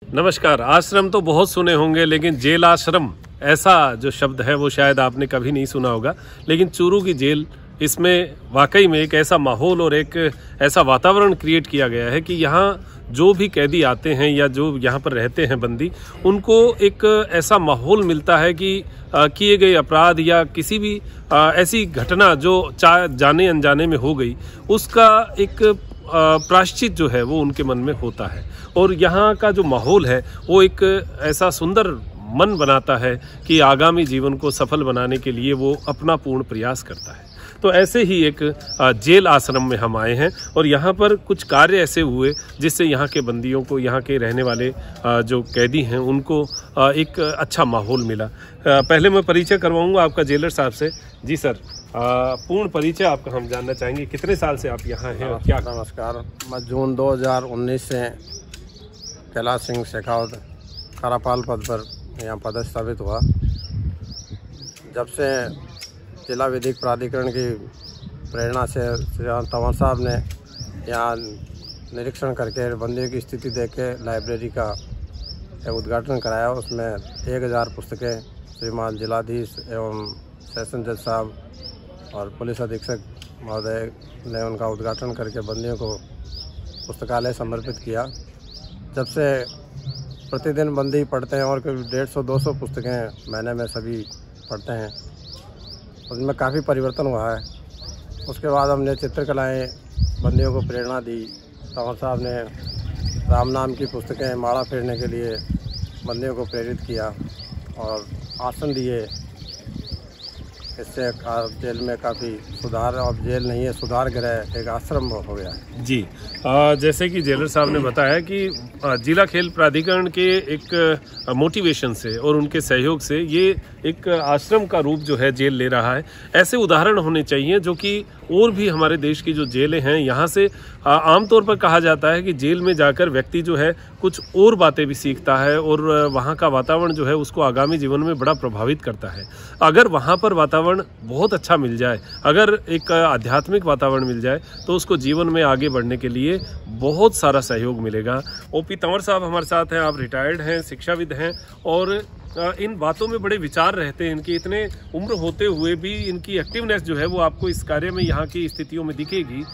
नमस्कार। आश्रम तो बहुत सुने होंगे, लेकिन जेल आश्रम ऐसा जो शब्द है वो शायद आपने कभी नहीं सुना होगा। लेकिन चूरू की जेल, इसमें वाकई में एक ऐसा माहौल और एक ऐसा वातावरण क्रिएट किया गया है कि यहाँ जो भी कैदी आते हैं या जो यहाँ पर रहते हैं बंदी, उनको एक ऐसा माहौल मिलता है कि किए गए अपराध या किसी भी ऐसी घटना जो जाने अनजाने में हो गई, उसका एक प्रायश्चित जो है वो उनके मन में होता है। और यहाँ का जो माहौल है वो एक ऐसा सुंदर मन बनाता है कि आगामी जीवन को सफल बनाने के लिए वो अपना पूर्ण प्रयास करता है। तो ऐसे ही एक जेल आश्रम में हम आए हैं और यहाँ पर कुछ कार्य ऐसे हुए जिससे यहाँ के बंदियों को, यहाँ के रहने वाले जो कैदी हैं, उनको एक अच्छा माहौल मिला। पहले मैं परिचय करवाऊंगा आपका जेलर साहब से। जी सर, पूर्ण परिचय आपका हम जानना चाहेंगे। कितने साल से आप यहाँ हैं और क्या? नमस्कार, मैं जून 2019 से कैलाश सिंह शेखावत करापाल पद पर यहाँ पदस्थापित हुआ। जब से जिला विधिक प्राधिकरण की प्रेरणा से श्री तंवर साहब ने यहाँ निरीक्षण करके बंदियों की स्थिति देख के लाइब्रेरी का एक उद्घाटन कराया। उसमें 1000 पुस्तकें श्रीमान जिलाधीश एवं सेशन जज साहब और पुलिस अधीक्षक महोदय ने उनका उद्घाटन करके बंदियों को पुस्तकालय समर्पित किया। जब से प्रतिदिन बंदी पढ़ते हैं और करीब 150-200 पुस्तकें महीने में सभी पढ़ते हैं, उसमें काफ़ी परिवर्तन हुआ है। उसके बाद हमने चित्रकलाएँ बंदियों को प्रेरणा दी। तंवर साहब ने राम नाम की पुस्तकें माड़ा फेरने के लिए बंदियों को प्रेरित किया और आसन दिए। इससे जेल में काफ़ी सुधार, अब जेल नहीं है, सुधार गृह एक आश्रम हो गया है। जी, जैसे कि जेलर साहब ने बताया कि जिला खेल प्राधिकरण के एक मोटिवेशन से और उनके सहयोग से ये एक आश्रम का रूप जो है जेल ले रहा है। ऐसे उदाहरण होने चाहिए जो कि और भी हमारे देश की जो जेलें हैं, यहाँ से आमतौर पर कहा जाता है कि जेल में जाकर व्यक्ति जो है कुछ और बातें भी सीखता है और वहाँ का वातावरण जो है उसको आगामी जीवन में बड़ा प्रभावित करता है। अगर वहाँ पर वातावरण बहुत अच्छा मिल जाए, अगर एक आध्यात्मिक वातावरण मिल जाए, तो उसको जीवन में आगे बढ़ने के लिए बहुत सारा सहयोग मिलेगा। ओपी तंवर साहब हमारे साथ हैं। आप रिटायर्ड हैं, शिक्षाविद हैं और इन बातों में बड़े विचार रहते हैं इनके। इतने उम्र होते हुए भी इनकी एक्टिवनेस जो है वो आपको इस कार्य में, यहाँ की स्थितियों में दिखेगी।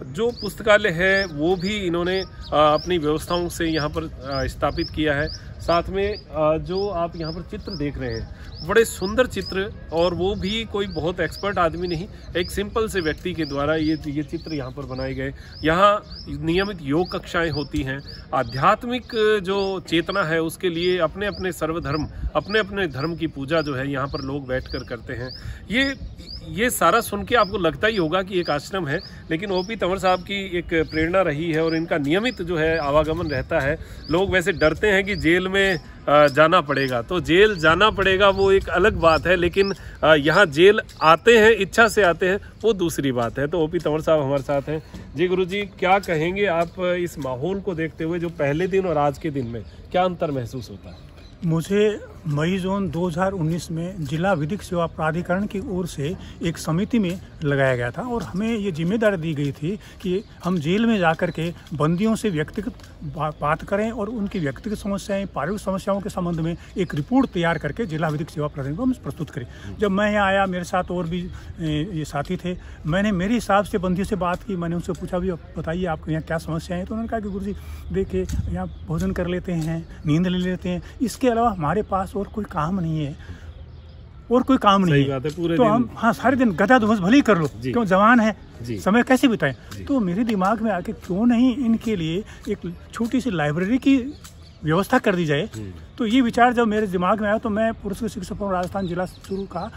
जो पुस्तकालय है वो भी इन्होंने अपनी व्यवस्थाओं से यहाँ पर स्थापित किया है। साथ में जो आप यहाँ पर चित्र देख रहे हैं, बड़े सुंदर चित्र, और वो भी कोई बहुत एक्सपर्ट आदमी नहीं, एक सिंपल से व्यक्ति के द्वारा ये चित्र यहाँ पर बनाए गए। यहाँ नियमित योग कक्षाएं होती हैं। आध्यात्मिक जो चेतना है उसके लिए अपने अपने सर्वधर्म, अपने अपने धर्म की पूजा जो है यहाँ पर लोग बैठकर करते हैं। ये सारा सुन के आपको लगता ही होगा कि एक आश्रम है, लेकिन ओपी तंवर साहब की एक प्रेरणा रही है और इनका नियमित जो है आवागमन रहता है। लोग वैसे डरते हैं कि जेल में जाना पड़ेगा, तो जेल जाना पड़ेगा वो एक अलग बात है, लेकिन यहाँ जेल आते हैं, इच्छा से आते हैं, वो दूसरी बात है। तो ओपी तंवर साहब हमारे साथ हैं। जी गुरुजी, क्या कहेंगे आप इस माहौल को देखते हुए, जो पहले दिन और आज के दिन में क्या अंतर महसूस होता है? मुझे मई जून 2019 में जिला विधिक सेवा प्राधिकरण की ओर से एक समिति में लगाया गया था और हमें ये जिम्मेदारी दी गई थी कि हम जेल में जाकर के बंदियों से व्यक्तिगत बात करें और उनकी व्यक्तिगत समस्याएं, पारिवारिक समस्याओं के संबंध में एक रिपोर्ट तैयार करके जिला विधिक सेवा प्राधिकरण को हम प्रस्तुत करें। जब मैं यहाँ आया, मेरे साथ और भी ये साथी थे, मैंने मेरे हिसाब से बंदियों से बात की। मैंने उनसे पूछा, भी बताइए आपको यहाँ क्या समस्याएं हैं? तो उन्होंने कहा कि गुरुजी देखिए, यहाँ भोजन कर लेते हैं, नींद ले लेते हैं, इसके अलावा हमारे पास और कोई काम नहीं है, और कोई काम नहीं है। पूरे तो हम सारे दिन गधा दुमस भले ही कर लो, क्यों जवान है, समय कैसे बिताएं? तो मेरे दिमाग में आके क्यों नहीं इनके लिए एक छोटी सी लाइब्रेरी की व्यवस्था कर दी जाए। तो ये विचार जब मेरे दिमाग में आया तो मैं पुरस्कृत शिक्षक राजस्थान जिला चूरू का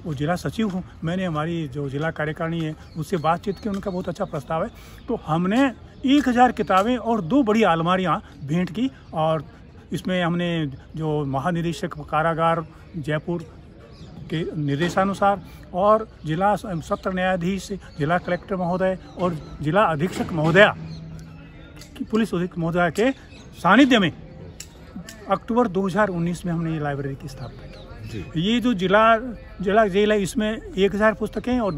वो जिला सचिव हूँ। मैंने हमारी जो जिला कार्यकारिणी है उससे बातचीत की, उनका बहुत अच्छा प्रस्ताव है। तो हमने 1000 किताबें और 2 बड़ी अलमारियाँ भेंट की और इसमें हमने जो महानिरीक्षक कारागार जयपुर के निर्देशानुसार और जिला सत्र न्यायाधीश, जिला कलेक्टर महोदय और जिला अधीक्षक महोदया की, पुलिस अधीक्षक महोदया के सानिध्य में अक्टूबर 2019 में हमने ये लाइब्रेरी की स्थापना की। ये जो जिला जेल है, इसमें 1000 पुस्तकें और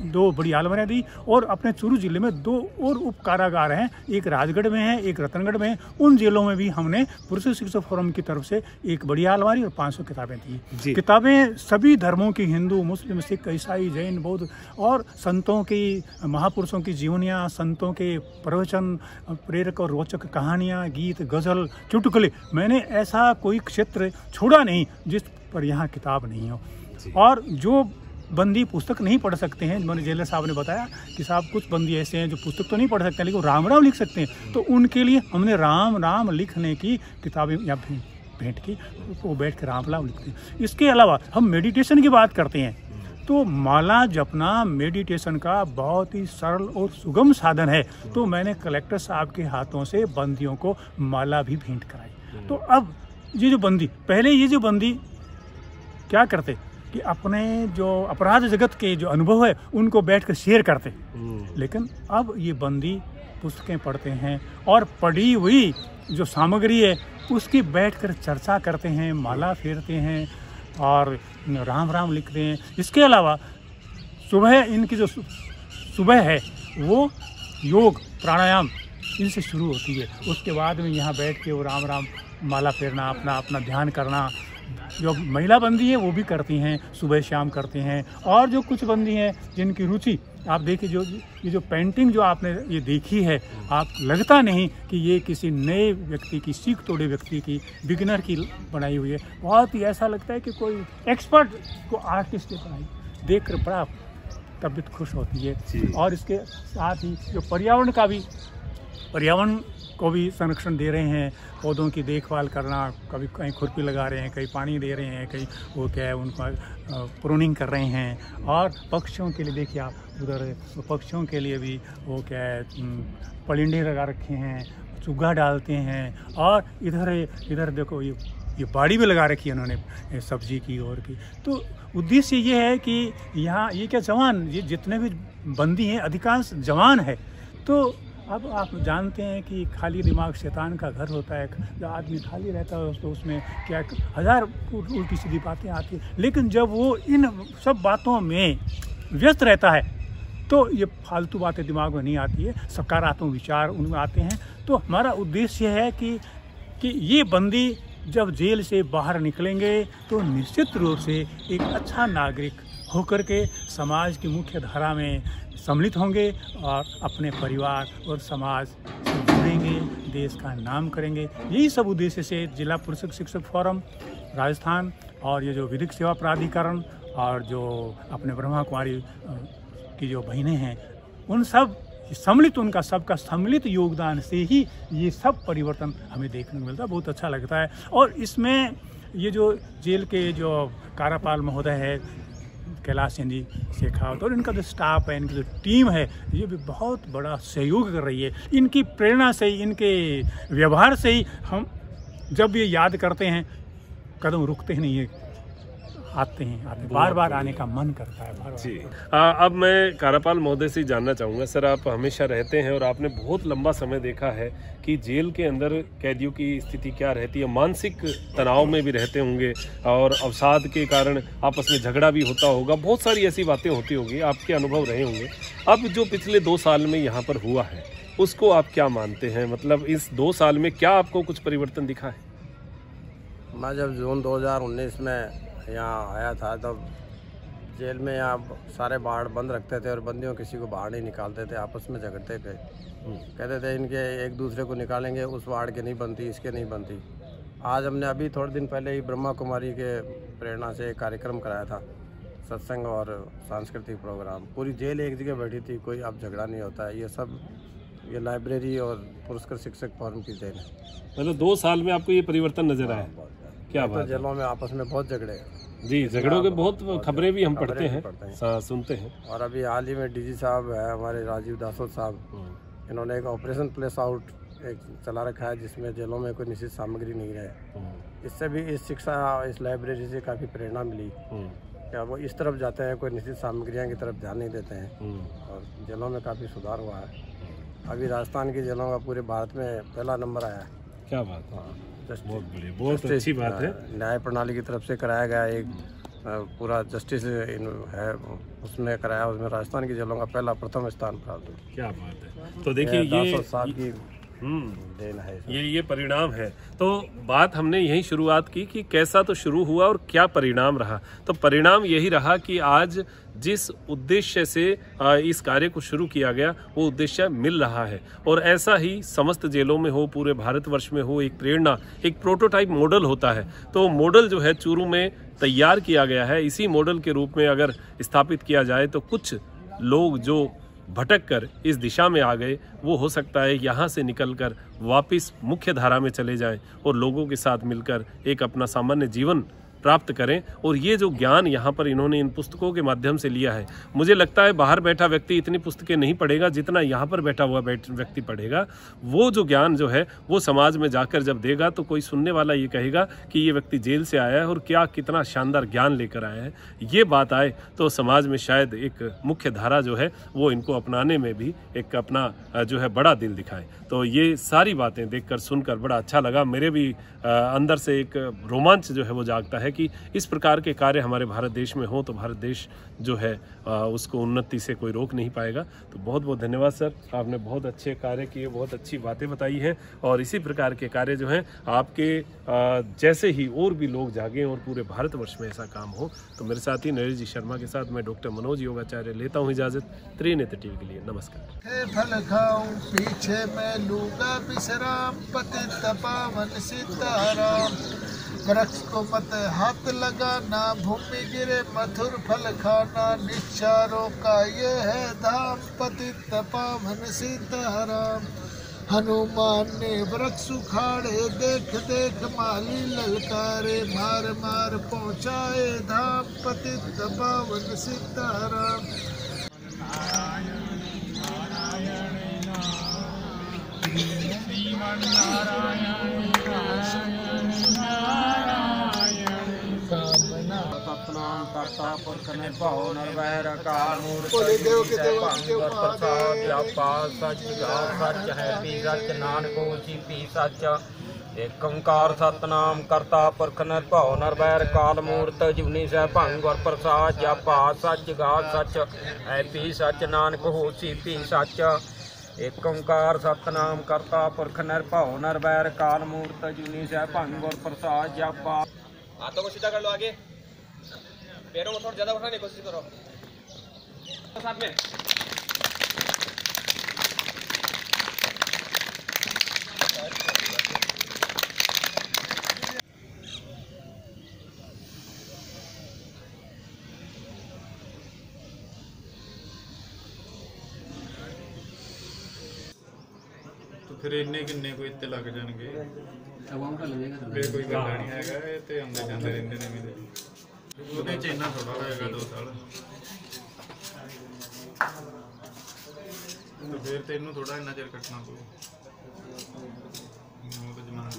2 बड़ी अलमारियाँ दी, और अपने चूरू जिले में 2 और उप कारागार हैं, एक राजगढ़ में है, एक रतनगढ़ में है। उन जेलों में भी हमने पुरुष शिक्षक फोरम की तरफ से एक बड़ी अलमारी और 500 किताबें दी। किताबें सभी धर्मों की, हिंदू, मुस्लिम, सिख, ईसाई, जैन, बौद्ध, और संतों की, महापुरुषों की जीवनियाँ, संतों के प्रवचन, प्रेरक और रोचक कहानियाँ, गीत, गज़ल, चुटकुले। मैंने ऐसा कोई क्षेत्र छोड़ा नहीं जिस पर यहाँ किताब नहीं हो। और जो बंदी पुस्तक नहीं पढ़ सकते हैं, मैंने जेलर साहब ने बताया कि साहब कुछ बंदी ऐसे हैं जो पुस्तक तो नहीं पढ़ सकते लेकिन राम राम लिख सकते हैं, तो उनके लिए हमने राम राम लिखने की किताबें यहाँ भेंट की, वो बैठ के राम राम लिखते हैं। इसके अलावा हम मेडिटेशन की बात करते हैं, तो माला जपना मेडिटेशन का बहुत ही सरल और सुगम साधन है। तो मैंने कलेक्टर साहब के हाथों से बंदियों को माला भी भेंट कराई। तो अब ये जो बंदी, पहले ये जो बंदी क्या करते कि अपने जो अपराध जगत के जो अनुभव है उनको बैठकर शेयर करते, लेकिन अब ये बंदी पुस्तकें पढ़ते हैं और पढ़ी हुई जो सामग्री है उसकी बैठकर चर्चा करते हैं, माला फेरते हैं और राम राम लिखते हैं। इसके अलावा सुबह इनकी जो सुबह है वो योग प्राणायाम इनसे शुरू होती है, उसके बाद में यहाँ बैठ के वो राम राम माला फेरना, अपना ध्यान करना। जो महिला बंदी है वो भी करती हैं, सुबह शाम करते हैं। और जो कुछ बंदी हैं जिनकी रुचि, आप देखिए ये जो पेंटिंग जो आपने ये देखी है, आप लगता नहीं कि ये किसी नए व्यक्ति की, सीख तोड़े व्यक्ति की, बिगिनर की बनाई हुई है। बहुत ही ऐसा लगता है कि कोई एक्सपर्ट को आर्टिस्ट ने बनाई, देख कर बड़ा तबीयत खुश होती है। और इसके साथ ही जो पर्यावरण को भी संरक्षण दे रहे हैं, पौधों की देखभाल करना, कभी कहीं खुरपी लगा रहे हैं, कहीं पानी दे रहे हैं, कहीं वो क्या है उनको प्रूनिंग कर रहे हैं। और पक्षियों के लिए देखिए आप उधर, तो पक्षियों के लिए भी वो क्या है पलिंडे लगा रखे हैं, चुग्गा डालते हैं। और इधर देखो ये बाड़ी भी लगा रखी है उन्होंने सब्जी की और की। तो उद्देश्य ये है कि यहाँ ये क्या जवान, ये जितने भी बंदी हैं अधिकांश जवान है। तो अब आप जानते हैं कि खाली दिमाग शैतान का घर होता है, जब आदमी खाली रहता है तो उसमें क्या 1000 उल्टी सीधी बातें आती हैं, लेकिन जब वो इन सब बातों में व्यस्त रहता है तो ये फालतू बातें दिमाग में नहीं आती है, सकारात्मक विचार उनमें आते हैं। तो हमारा उद्देश्य है कि ये बंदी जब जेल से बाहर निकलेंगे तो निश्चित रूप से एक अच्छा नागरिक होकर के समाज की मुख्य धारा में सम्मिलित होंगे और अपने परिवार और समाज से जुड़ेंगे, देश का नाम करेंगे। यही सब उद्देश्य से जिला पुरुष शिक्षक फोरम राजस्थान और ये जो विधिक सेवा प्राधिकरण और जो अपने ब्रह्मा कुमारी की जो बहनें हैं, उन सब सम्मिलित, उनका सबका सम्मिलित योगदान से ही ये सब परिवर्तन हमें देखने को मिलता है। बहुत अच्छा लगता है। और इसमें ये जो जेल के जो कार्यपाल महोदय है कैलाश चंद जी शेखावत और इनका जो स्टाफ है, इनकी जो टीम है, ये भी बहुत बड़ा सहयोग कर रही है। इनकी प्रेरणा से ही, इनके व्यवहार से ही हम जब ये याद करते हैं कदम रुकते ही नहीं है, आते हैं बार बार आने का मन करता है बार जी। अब मैं कार्यपाल महोदय से जानना चाहूँगा, सर आप हमेशा रहते हैं और आपने बहुत लंबा समय देखा है कि जेल के अंदर कैदियों की स्थिति क्या रहती है, मानसिक तनाव में भी रहते होंगे और अवसाद के कारण आपस में झगड़ा भी होता होगा, बहुत सारी ऐसी बातें होती होंगी, आपके अनुभव रहे होंगे। अब जो पिछले 2 साल में यहाँ पर हुआ है उसको आप क्या मानते हैं, मतलब इस 2 साल में क्या आपको कुछ परिवर्तन दिखा है? मैं जब जून 2019 में यहाँ आया था तब जेल में यहाँ सारे बाड़ बंद रखते थे और बंदियों किसी को बाहर नहीं निकालते थे, आपस में झगड़ते थे, कहते थे इनके एक दूसरे को निकालेंगे, उस वार्ड के नहीं बनती, इसके नहीं बनती। आज हमने अभी थोड़े दिन पहले ही ब्रह्मा कुमारी के प्रेरणा से एक कार्यक्रम कराया था, सत्संग और सांस्कृतिक प्रोग्राम। पूरी जेल एक जगह बैठी थी, कोई अब झगड़ा नहीं होता है। ये सब ये लाइब्रेरी और पुरस्कृत शिक्षक फोरम की देन है। मतलब 2 साल में आपको ये परिवर्तन नजर आया? क्या बात है। जेलों में आपस में बहुत झगड़े जी, झगड़ों के बहुत खबरें भी हम पढ़ते हैं, सुनते हैं। और अभी हाल ही में डीजी साहब है हमारे राजीव दासोद साहब, इन्होंने एक ऑपरेशन प्लेस आउट एक चला रखा है जिसमें जेलों में कोई निश्चित सामग्री नहीं रहे। इससे भी इस शिक्षा, इस लाइब्रेरी से काफ़ी प्रेरणा मिली। क्या वो इस तरफ जाते हैं, कोई निश्चित सामग्रियाँ की तरफ ध्यान नहीं देते हैं और जेलों में काफ़ी सुधार हुआ है। अभी राजस्थान की जेलों का पूरे भारत में पहला नंबर आया है। क्या बात है, बहुत बढ़िया, बहुत अच्छी बात है। न्याय प्रणाली की तरफ से कराया गया एक पूरा जस्टिस है उसमें कराया, उसमें राजस्थान की जेलों का पहला प्रथम स्थान प्राप्त हुआ। क्या बात है। तो देखिए ये साल की देन है, ये परिणाम है। तो बात हमने यही शुरुआत की कि कैसा तो शुरू हुआ और क्या परिणाम रहा। तो परिणाम यही रहा कि आज जिस उद्देश्य से इस कार्य को शुरू किया गया वो उद्देश्य मिल रहा है, और ऐसा ही समस्त जेलों में हो, पूरे भारतवर्ष में हो। एक प्रेरणा, एक प्रोटोटाइप मॉडल होता है, तो मॉडल जो है चूरू में तैयार किया गया है। इसी मॉडल के रूप में अगर स्थापित किया जाए तो कुछ लोग जो भटक कर इस दिशा में आ गए, वो हो सकता है यहाँ से निकलकर वापस मुख्य धारा में चले जाएं और लोगों के साथ मिलकर एक अपना सामान्य जीवन प्राप्त करें। और ये जो ज्ञान यहाँ पर इन्होंने इन पुस्तकों के माध्यम से लिया है, मुझे लगता है बाहर बैठा व्यक्ति इतनी पुस्तकें नहीं पढ़ेगा जितना यहाँ पर बैठा हुआ व्यक्ति पढ़ेगा। वो जो ज्ञान जो है वो समाज में जाकर जब देगा तो कोई सुनने वाला ये कहेगा कि ये व्यक्ति जेल से आया है और क्या कितना शानदार ज्ञान लेकर आया है। ये बात आए तो समाज में शायद एक मुख्य धारा जो है वो इनको अपनाने में भी एक अपना जो है बड़ा दिल दिखाए। तो ये सारी बातें देखकर सुनकर बड़ा अच्छा लगा। मेरे भी अंदर से एक रोमांच जो है वो जागता है कि इस प्रकार के कार्य हमारे भारत देश में हो तो भारत देश जो है उसको उन्नति से कोई रोक नहीं पाएगा। तो बहुत बहुत धन्यवाद सर, आपने बहुत अच्छे कार्य किए, बहुत अच्छी बातें बताई हैं, और इसी प्रकार के कार्य जो हैं आपके जैसे ही और भी लोग जागें और पूरे भारतवर्ष में ऐसा काम हो। तो मेरे साथी नरेश जी शर्मा के साथ मैं डॉक्टर मनोज योगाचार्य लेता हूँ इजाज़त। त्रिनेत्र टीवी के लिए नमस्कार। फल खाऊं पीछे मैं लूंगा विश्राम, पतित पावन सीताराम। वृक्ष को मत हाथ लगाना, भूमि गिरे मधुर फल खाना, निश्चारों का ये है धाम, पतित पावन सीताराम। हनुमान ने वृक्ष उखाड़े, देख देख माली ललकारे, मार मार पहुँचाए धाम, पतित पावन सीताराम। सतनाम करता पुरख निर्भव निर्वैर अकाल मूर्त प्रसाद व्यापा सच सच है पी सच नानक होसी पी सच। एक ओंकार सतनाम करता पुरख निर्भव निर्वैर काल मूर्त जुनी सह भंग और प्रसाद व्यापा सच सच है पी सच नानक होसी पी सच। एक ओंकार सतनाम करता पुरख निर्भव निर्वैर काल मूर्त जुनी सह भंग और प्रसाद व्यापा। हाथों को सीधा कर लो, आगे पैरों को थोड़ा ज्यादा उठाने की कोशिश करो साथ में। तो फिर इन्ने किन्ने को इत्ते लग जाएंगे, फिर कोई गल्ला नहीं हैगा, ते आंदे जांदे रहंदे ने मेरे ਉਹਦੇ ਚ ਇੰਨਾ ਥੋੜਾ ਹੋਏਗਾ 2 ਸਾਲ। तो फिर तेनू थोड़ा इन्ना चਿਰ ਕੱਟਣਾ ਪਊ। ਉਹ ਤਾਂ ਜ਼ਮਾਨਾ